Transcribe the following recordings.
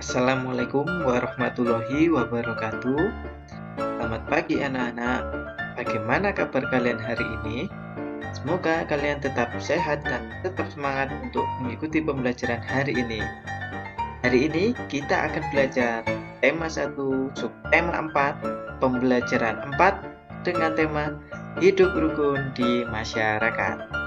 Assalamualaikum warahmatullahi wabarakatuh. Selamat pagi anak-anak. Bagaimana kabar kalian hari ini? Semoga kalian tetap sehat dan tetap semangat untuk mengikuti pembelajaran hari ini. Hari ini kita akan belajar tema 1, subtema 4, pembelajaran 4 dengan tema hidup rukun di masyarakat.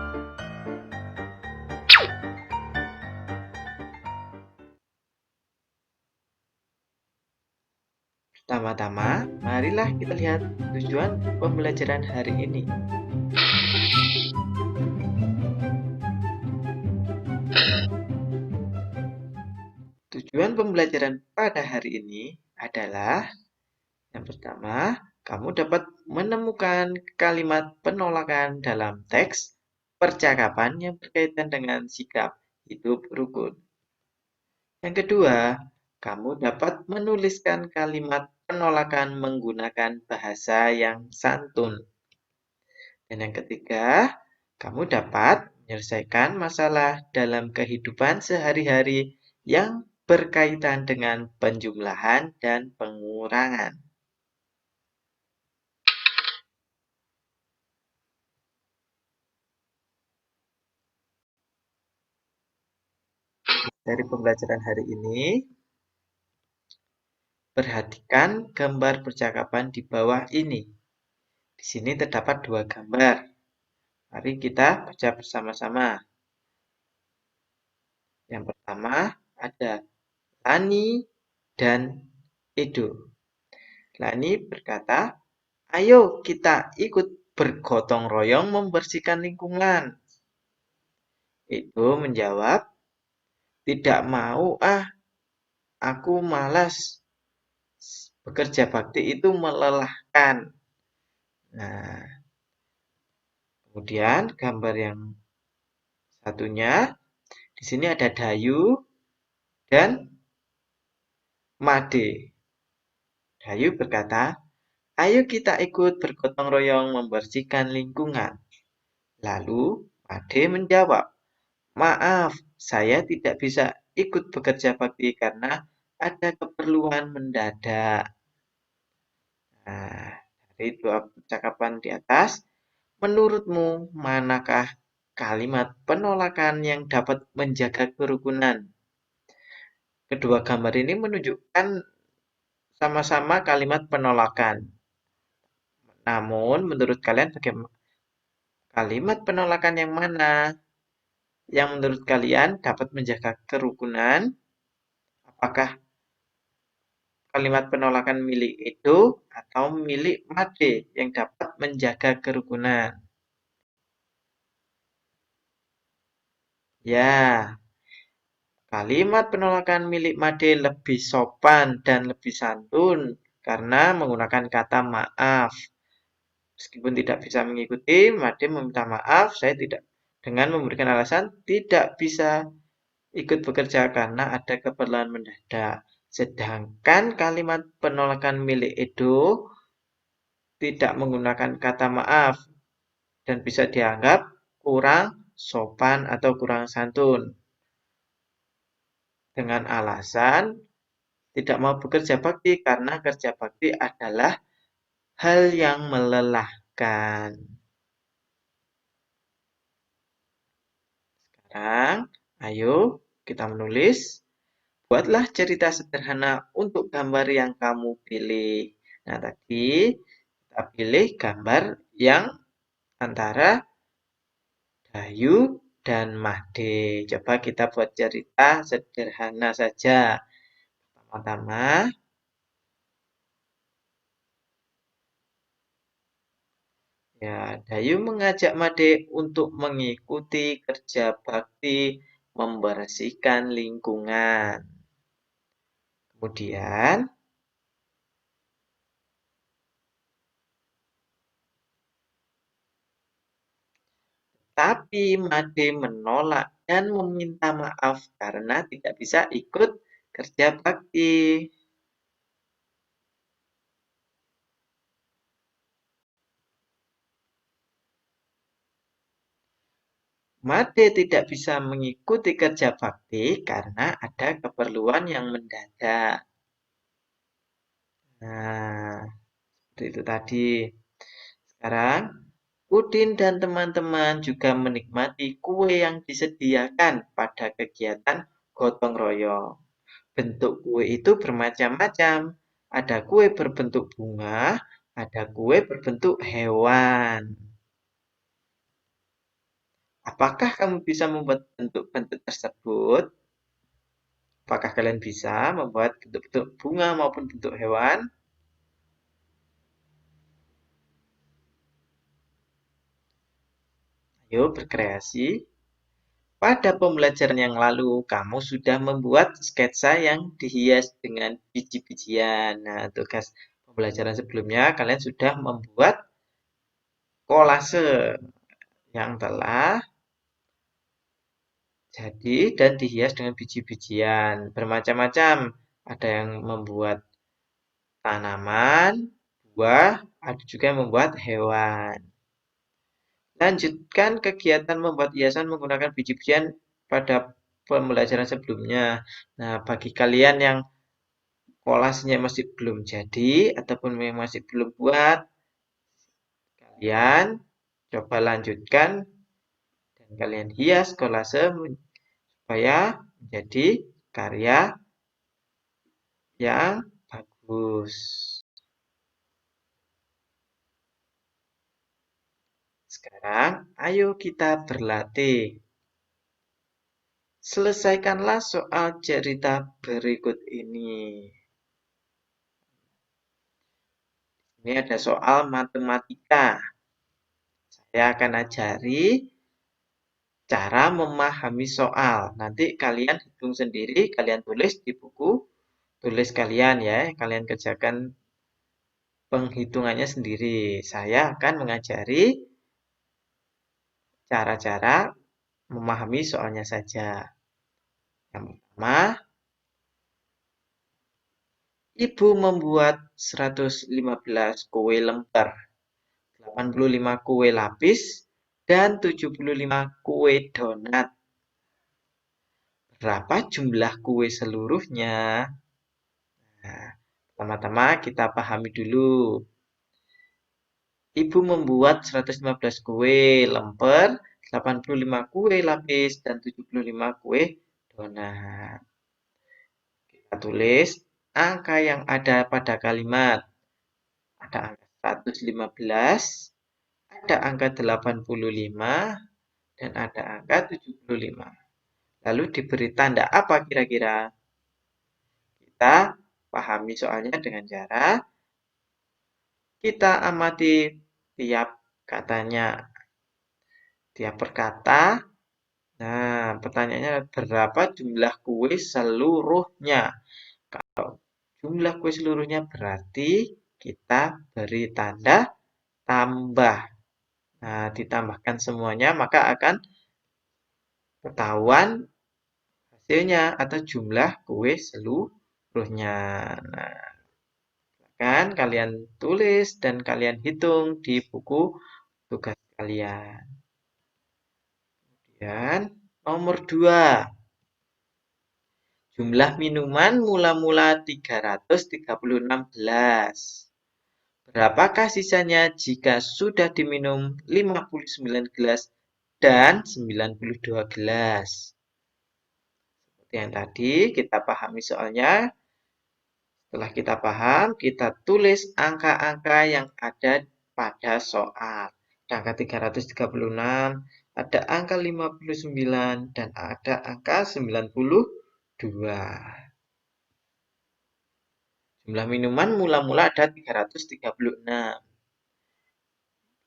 Pertama-tama, marilah kita lihat tujuan pembelajaran hari ini. Tujuan pembelajaran pada hari ini adalah yang pertama, kamu dapat menemukan kalimat penolakan dalam teks percakapan yang berkaitan dengan sikap hidup rukun. Yang kedua, kamu dapat menuliskan kalimat penolakan menggunakan bahasa yang santun. Dan yang ketiga, kamu dapat menyelesaikan masalah dalam kehidupan sehari-hari yang berkaitan dengan penjumlahan dan pengurangan. Dari pembelajaran hari ini, perhatikan gambar percakapan di bawah ini. Di sini terdapat dua gambar. Mari kita baca bersama-sama. Yang pertama ada Lani dan Edo. Lani berkata, "Ayo kita ikut bergotong royong membersihkan lingkungan." Edo menjawab, "Tidak mau aku malas. Bekerja bakti itu melelahkan." Nah, kemudian gambar yang satunya, di sini ada Dayu dan Made. Dayu berkata, "Ayo kita ikut bergotong royong membersihkan lingkungan." Lalu Made menjawab, "Maaf, saya tidak bisa ikut bekerja bakti karena ada keperluan mendadak." Nah, dari dua percakapan di atas, menurutmu manakah kalimat penolakan yang dapat menjaga kerukunan? Kedua gambar ini menunjukkan sama-sama kalimat penolakan. Namun, menurut kalian bagaimana? Kalimat penolakan yang mana yang menurut kalian dapat menjaga kerukunan? Apakah kalimat penolakan milik Edo atau milik Made yang dapat menjaga kerukunan? Ya, kalimat penolakan milik Made lebih sopan dan lebih santun karena menggunakan kata maaf. Meskipun tidak bisa mengikuti, Made meminta maaf, saya tidak dengan memberikan alasan tidak bisa ikut bekerja karena ada keperluan mendadak. Sedangkan kalimat penolakan milik Edo tidak menggunakan kata maaf dan bisa dianggap kurang sopan atau kurang santun. Dengan alasan tidak mau bekerja bakti karena kerja bakti adalah hal yang melelahkan. Sekarang, ayo kita menulis. Buatlah cerita sederhana untuk gambar yang kamu pilih. Nah, tadi kita pilih gambar yang antara Dayu dan Mahde. Coba kita buat cerita sederhana saja. Pertama-tama, ya, Dayu mengajak Made untuk mengikuti kerja bakti membersihkan lingkungan. Kemudian, tapi Made menolak dan meminta maaf karena tidak bisa ikut kerja bakti. Made tidak bisa mengikuti kerja bakti karena ada keperluan yang mendadak. Nah, seperti itu tadi. Sekarang, Udin dan teman-teman juga menikmati kue yang disediakan pada kegiatan gotong royong. Bentuk kue itu bermacam-macam. Ada kue berbentuk bunga, ada kue berbentuk hewan. Apakah kamu bisa membuat bentuk-bentuk tersebut? Apakah kalian bisa membuat bentuk-bentuk bunga maupun bentuk hewan? Ayo berkreasi. Pada pembelajaran yang lalu, kamu sudah membuat sketsa yang dihias dengan biji-bijian. Nah, tugas pembelajaran sebelumnya, kalian sudah membuat kolase yang telah jadi dan dihias dengan biji-bijian. Bermacam-macam. Ada yang membuat tanaman, buah, ada juga yang membuat hewan. Lanjutkan kegiatan membuat hiasan menggunakan biji-bijian pada pembelajaran sebelumnya. Nah, bagi kalian yang kolasnya masih belum jadi ataupun yang masih belum buat, kalian coba lanjutkan dan kalian hias kolase supaya menjadi karya yang bagus. Sekarang, ayo kita berlatih. Selesaikanlah soal cerita berikut ini. Ini ada soal matematika. Saya akan ajari cara memahami soal. Nanti kalian hitung sendiri, kalian tulis di buku tulis kalian ya. Kalian kerjakan penghitungannya sendiri. Saya akan mengajari cara-cara memahami soalnya saja. Yang pertama, Ibu membuat 115 kue lembar, 85 kue lapis, dan 75 kue donat. Berapa jumlah kue seluruhnya? Nah, pertama-tama kita pahami dulu. Ibu membuat 115 kue lemper, 85 kue lapis, dan 75 kue donat. Kita tulis angka yang ada pada kalimat. Ada angka 115, ada angka 85, dan ada angka 75. Lalu diberi tanda apa kira-kira? Kita pahami soalnya dengan cara kita amati tiap katanya, tiap perkata. Nah, pertanyaannya berapa jumlah kue seluruhnya? Kalau jumlah kue seluruhnya berarti kita beri tanda tambah. Nah, ditambahkan semuanya maka akan ketahuan hasilnya atau jumlah kue seluruhnya. Nah, kan kalian tulis dan kalian hitung di buku tugas kalian. Kemudian nomor 2. Jumlah minuman mula-mula 336 gelas. Berapakah sisanya jika sudah diminum 59 gelas dan 92 gelas? Seperti yang tadi kita pahami soalnya. Setelah kita paham, kita tulis angka-angka yang ada pada soal. Ada angka 336, ada angka 59, dan ada angka 92. Jumlah minuman mula-mula ada 336.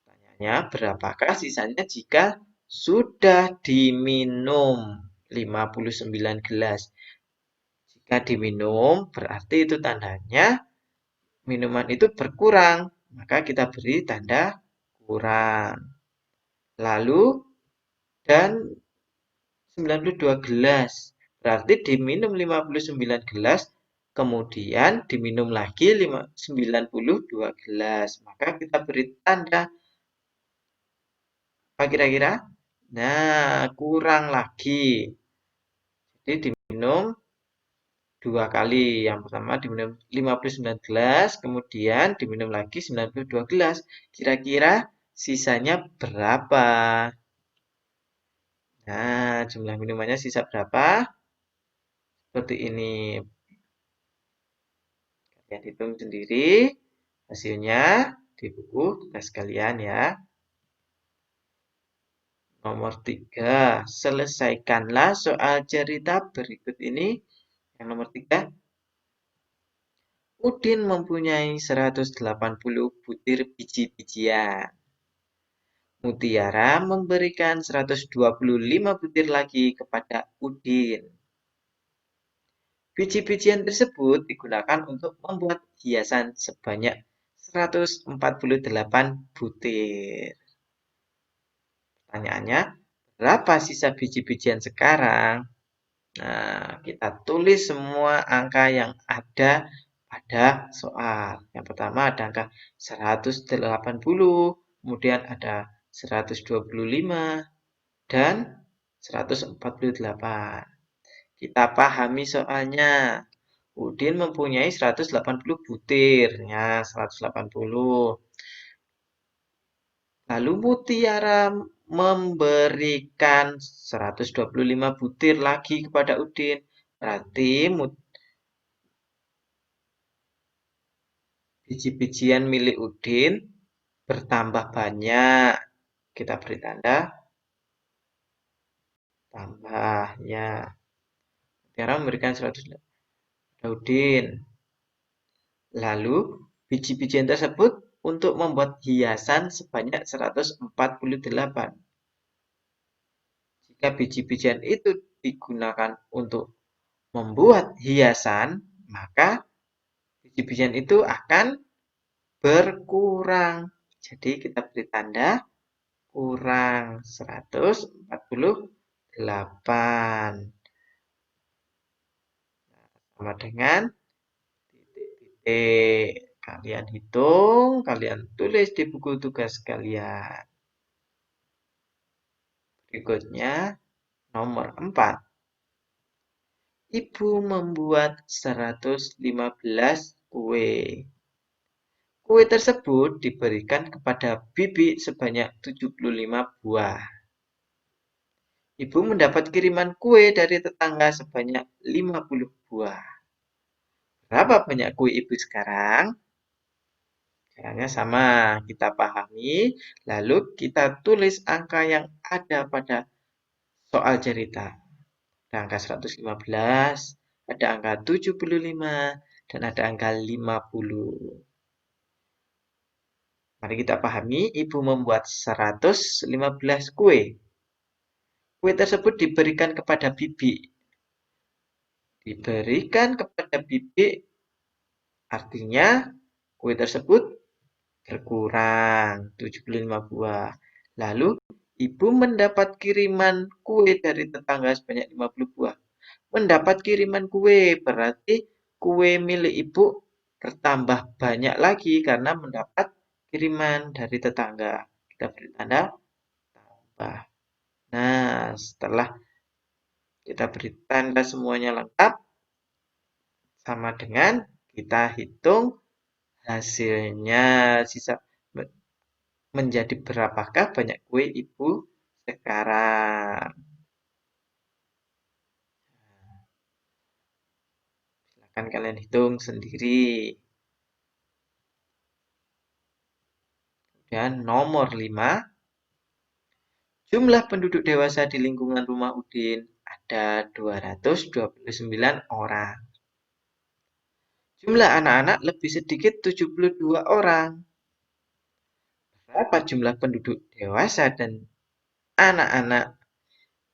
Pertanyaannya, berapakah sisanya jika sudah diminum 59 gelas? Jika diminum, berarti itu tandanya minuman itu berkurang. Maka kita beri tanda kurang. Lalu, dan 92 gelas. Berarti diminum 59 gelas, kemudian diminum lagi 92 gelas. Maka kita beri tanda apa kira-kira? Nah, kurang lagi. Jadi diminum 2 kali. Yang pertama diminum 59 gelas, kemudian diminum lagi 92 gelas. Kira-kira sisanya berapa? Nah, jumlah minumannya sisa berapa? Seperti ini. Kalian hitung sendiri. Hasilnya di buku tugas kalian ya. Nomor 3. Selesaikanlah soal cerita berikut ini. Yang nomor 3. Udin mempunyai 180 butir biji-bijian. Mutiara memberikan 125 butir lagi kepada Udin. Biji-bijian tersebut digunakan untuk membuat hiasan sebanyak 148 butir. Pertanyaannya, berapa sisa biji-bijian sekarang? Nah, kita tulis semua angka yang ada pada soal. Yang pertama ada angka 180, kemudian ada 125, dan 148. Kita pahami soalnya. Udin mempunyai 180 butir. Ya, 180. Lalu Mutiara memberikan 125 butir lagi kepada Udin. Berarti biji-bijian milik Udin bertambah banyak. Kita beri tanda tambahnya. Mutiara memberikan 100 kepada Udin. Lalu biji-bijian tersebut untuk membuat hiasan sebanyak 148. Jika biji-bijian itu digunakan untuk membuat hiasan, maka biji-bijian itu akan berkurang. Jadi kita beri tanda kurang 148. Sama dengan titik-titik. Kalian hitung, kalian tulis di buku tugas kalian. Berikutnya, nomor 4. Ibu membuat 115 kue. Kue tersebut diberikan kepada bibi sebanyak 75 buah. Ibu mendapat kiriman kue dari tetangga sebanyak 50 buah. Berapa banyak kue ibu sekarang? Caranya sama, kita pahami, lalu kita tulis angka yang ada pada soal cerita. Ada angka 115, ada angka 75, dan ada angka 50. Mari kita pahami, ibu membuat 115 kue. Kue tersebut diberikan kepada bibi. Diberikan kepada bibi artinya kue tersebut berkurang 75 buah. Lalu ibu mendapat kiriman kue dari tetangga sebanyak 50 buah. Mendapat kiriman kue berarti kue milik ibu bertambah banyak lagi karena mendapat kiriman dari tetangga. Kita beri tanda tambah. Nah, setelah kita beri tanda semuanya lengkap, sama dengan kita hitung hasilnya. Sisa menjadi berapakah banyak kue ibu sekarang. Silahkan kalian hitung sendiri. Dan nomor 5. Jumlah penduduk dewasa di lingkungan rumah Udin ada 229 orang. Jumlah anak-anak lebih sedikit 72 orang. Berapa jumlah penduduk dewasa dan anak-anak?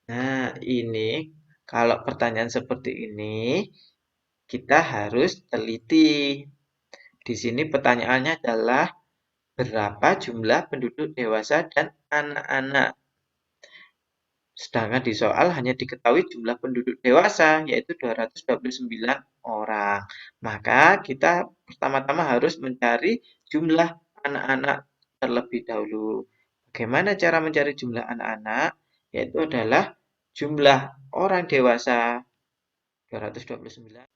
Nah, ini kalau pertanyaan seperti ini kita harus teliti. Di sini pertanyaannya adalah berapa jumlah penduduk dewasa dan anak-anak. Sedangkan di soal hanya diketahui jumlah penduduk dewasa, yaitu 229 orang. Maka kita pertama-tama harus mencari jumlah anak-anak terlebih dahulu. Bagaimana cara mencari jumlah anak-anak? yaitu adalah jumlah orang dewasa 229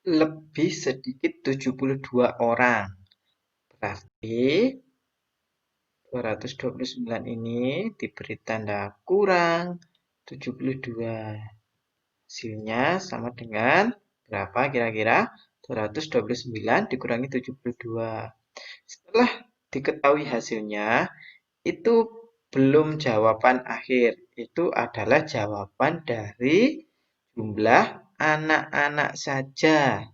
lebih sedikit 72 orang. Berarti 229 ini diberi tanda kurang 72. Hasilnya sama dengan berapa kira-kira? 229 dikurangi 72. Setelah diketahui hasilnya, itu belum jawaban akhir. Itu adalah jawaban dari jumlah anak-anak saja.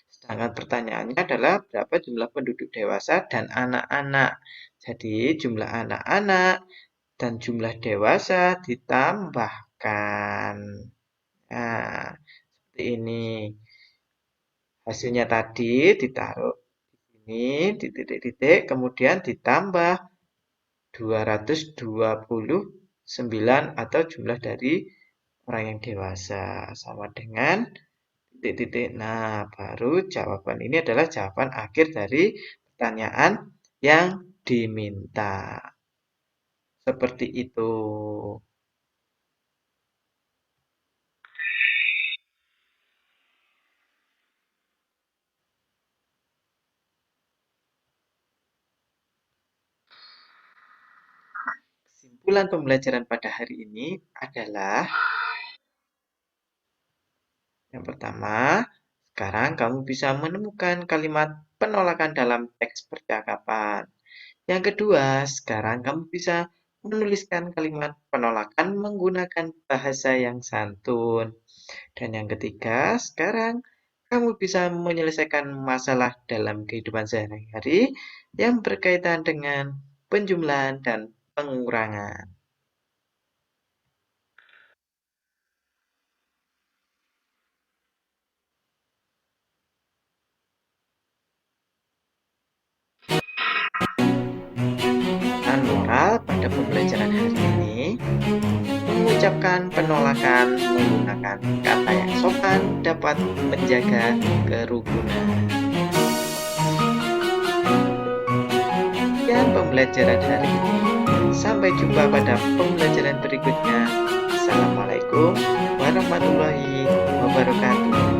Sedangkan pertanyaannya adalah berapa jumlah penduduk dewasa dan anak-anak. Jadi jumlah anak-anak dan jumlah dewasa ditambahkan. Nah, seperti ini. Hasilnya tadi ditaruh di sini, di titik-titik, kemudian ditambah 229 atau jumlah dari orang yang dewasa. Sama dengan titik-titik. Nah, baru jawaban ini adalah jawaban akhir dari pertanyaan yang diminta. Seperti itu. Kesimpulan pembelajaran pada hari ini adalah yang pertama, sekarang kamu bisa menemukan kalimat penolakan dalam teks percakapan. Yang kedua, sekarang kamu bisa menuliskan kalimat penolakan menggunakan bahasa yang santun. Dan yang ketiga, sekarang kamu bisa menyelesaikan masalah dalam kehidupan sehari-hari yang berkaitan dengan penjumlahan dan pengurangan. Dan moral pada pembelajaran hari ini, mengucapkan penolakan menggunakan kata yang sopan dapat menjaga kerukunan. Sekian pembelajaran hari ini. Sampai jumpa pada pembelajaran berikutnya. Assalamualaikum warahmatullahi wabarakatuh.